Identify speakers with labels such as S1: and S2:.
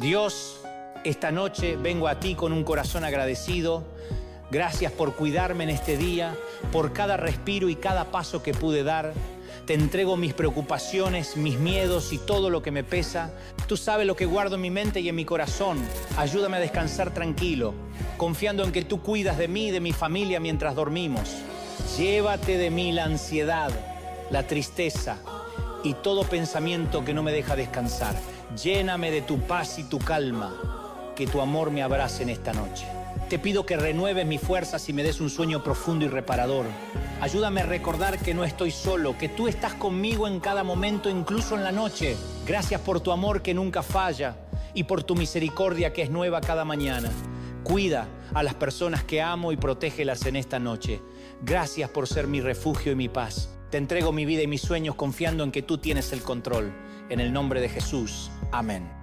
S1: Dios, esta noche vengo a ti con un corazón agradecido. Gracias por cuidarme en este día, por cada respiro y cada paso que pude dar. Te entrego mis preocupaciones, mis miedos y todo lo que me pesa. Tú sabes lo que guardo en mi mente y en mi corazón. Ayúdame a descansar tranquilo, confiando en que tú cuidas de mí y de mi familia mientras dormimos. Llévate de mí la ansiedad, la tristeza y todo pensamiento que no me deja descansar. Lléname de tu paz y tu calma, que tu amor me abrace en esta noche. Te pido que renueves mis fuerzas y me des un sueño profundo y reparador. Ayúdame a recordar que no estoy solo, que tú estás conmigo en cada momento, incluso en la noche. Gracias por tu amor que nunca falla y por tu misericordia que es nueva cada mañana. Cuida a las personas que amo y protégelas en esta noche. Gracias por ser mi refugio y mi paz. Te entrego mi vida y mis sueños confiando en que tú tienes el control. En el nombre de Jesús. Amén.